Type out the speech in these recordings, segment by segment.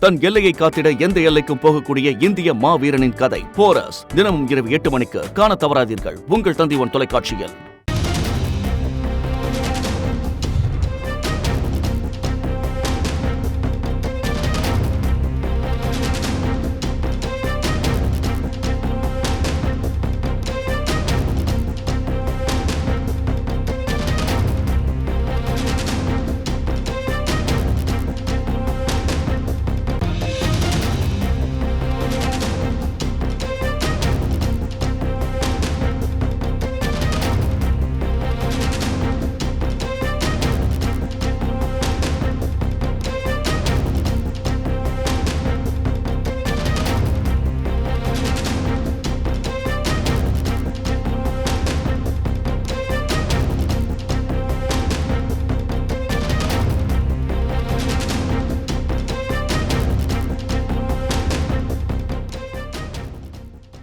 தன் எல்லையை காத்திட எந்த எல்லைக்கும் போகக்கூடிய இந்திய மாவீரனின் கதை போரஸ் தினமும் இரவு 8 மணிக்கு காண தவறாதீர்கள். உங்கள் தந்தி ஒன் தொலைக்காட்சியில்.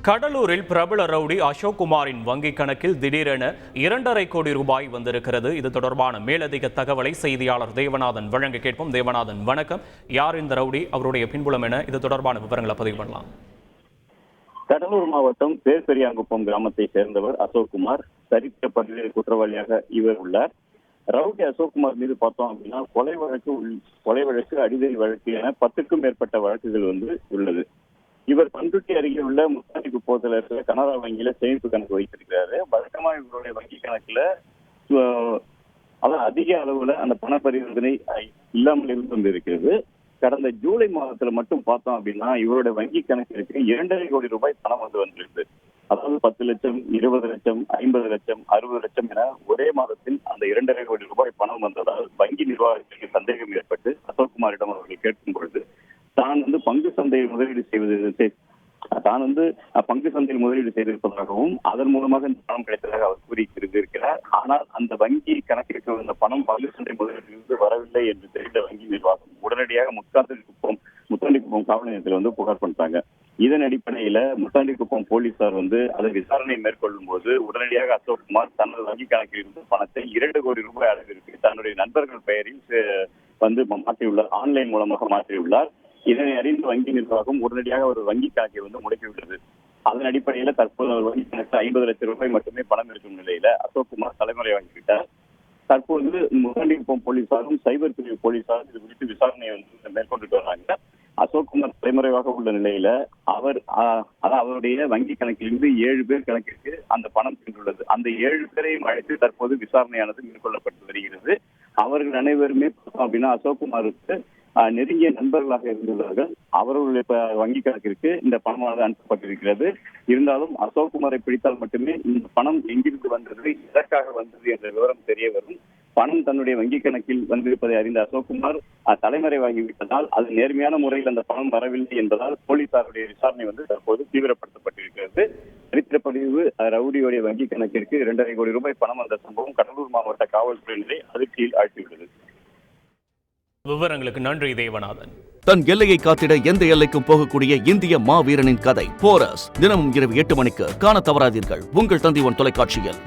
கடலூரில் பிரபல ரவுடி அசோக் குமாரின் வங்கிக் கணக்கில் திடீரென 2.5 கோடி ரூபாய் வந்திருக்கிறது. இது தொடர்பான மேலதிக தகவலை செய்தியாளர் தேவநாதன் வழங்க கேட்போம். தேவநாதன், வணக்கம். யார் இந்த ரவுடி, அவருடைய பின்புலம் என, இது தொடர்பான விவரங்களை பதிவு பண்ணலாம். கடலூர் மாவட்டம் பேர்பெரியாங்குப்பம் கிராமத்தை சேர்ந்தவர் அசோக் குமார். சரித்திர பட்டியலில் குற்றவாளியாக இவர் உள்ளார். ரவுடி அசோக் குமார் மீது பார்த்தோம் அப்படின்னா கொலை வழக்கு, அடிதடி வழக்கு என 10க்கும் மேற்பட்ட வழக்குகள் உள்ளது. இவர் பண்ருட்டி அருகே உள்ள முத்தாண்டிக்குப்பத்தில் இருக்கிற கனரா வங்கியில சேமிப்பு கணக்கு வைத்திருக்கிறாரு. வழக்கமாக இவருடைய வங்கி கணக்குல அதிக அளவுல அந்த பண பரிவர்த்தனை இல்லாமல் இருந்து வந்திருக்கிறது. கடந்த ஜூலை மாதத்துல மட்டும் பார்த்தோம் அப்படின்னா இவருடைய வங்கி கணக்கிற்கு 2.5 கோடி ரூபாய் பணம் வந்திருக்கு. அதாவது 10 லட்சம், 20 லட்சம், 50 லட்சம், 60 லட்சம் என ஒரே மாதத்தில் அந்த 2.5 கோடி ரூபாய் பணம் வந்ததால் வங்கி நிர்வாகத்திற்கு சந்தேகம் ஏற்பட்டு அசோக் குமாரிடம் அவர்கள் கேட்கும் பொழுது தான் பங்கு சந்தையில் முதலீடு செய்திருப்பதாகவும் அதன் மூலமாக இந்த பணம் கிடைத்ததாக அவர் கூறியிருக்கிறார். ஆனால் அந்த வங்கி கணக்கிற்கு வந்த பணம் பங்கு சந்தை முதலீட்டிலிருந்து வரவில்லை என்று தெரிந்த வங்கி நிர்வாகம் உடனடியாக முத்தாண்டிக்குப்பம் காவல் நிலையத்தில் புகார் பண்ணிட்டாங்க. இதன் அடிப்படையில முத்தாண்டிக்குப்பம் போலீசார் அதை விசாரணை மேற்கொள்ளும் போது உடனடியாக அசோக் குமார் தனது வங்கி கணக்கில் இருந்த பணத்தை 2 கோடி ரூபாய் அளவிற்கு தன்னுடைய நண்பர்கள் பெயரில் மாற்றியுள்ளார். ஆன்லைன் மூலமாக மாற்றியுள்ளார். இதனை அறிந்து வங்கி நிர்வாகம் உடனடியாக ஒரு வங்கி கணக்கை முடக்கிவிட்டது. அதன் அடிப்படையில தற்போது அவர் வங்கி கணக்கு 50 லட்சம் ரூபாய் மட்டுமே பணம் இருக்கும் நிலையில அசோக் குமார் தலைமுறை வாங்கிவிட்டார். தற்போது முத்தாண்டிக்குப்பம் போலீசாரும் சைபர் பிரிவு போலீசாரும் இது குறித்து விசாரணையை மேற்கொண்டுட்டு வராங்க. அசோக் குமார் தலைமறைவாக உள்ள நிலையில அவருடைய வங்கி கணக்கிலிருந்து 7 பேர் கணக்கிற்கு அந்த பணம் சென்றுள்ளது. அந்த 7 பேரையும் அழைத்து தற்போது விசாரணையானது மேற்கொள்ளப்பட்டு வருகிறது. அவர்கள் அனைவருமே அப்படின்னா அசோக் குமாருக்கு நெருங்கிய நண்பர்களாக இருந்துள்ளார்கள். அவர்களுடைய வங்கி கணக்கிற்கு இந்த பணமானது அனுப்பப்பட்டிருக்கிறது. இருந்தாலும் அசோக் குமாரை பிடித்தால் மட்டுமே இந்த பணம் எங்கிருந்து வந்தது, எதற்காக வந்தது என்ற விவரம் தெரிய வரும். பணம் தன்னுடைய வங்கி கணக்கில் வந்திருப்பதை அறிந்த அசோக் குமார் தலைமறைவாகிவிட்டதால் அது நேர்மையான முறையில் அந்த பணம் வரவில்லை என்பதால் போலீசாருடைய விசாரணை தற்போது தீவிரப்படுத்தப்பட்டிருக்கிறது. சரித்திரப்பதிவு ரவுடியுடைய வங்கி கணக்கிற்கு 2.5 கோடி ரூபாய் பணம் வந்த சம்பவம் கடலூர் மாவட்ட காவல்துறையினரை அதிர்ச்சியில் ஆழ்த்தியுள்ளது. விவரங்களுக்கு நன்றி தேவநாதன். தன் எல்லையை காத்திட எந்த எல்லைக்கும் போகக்கூடிய இந்திய மாவீரனின் கதை போரஸ் தினமும் இரவு 8 மணிக்கு காண தவறாதீர்கள். உங்கள் தந்தி ஒன் தொலைக்காட்சியில்.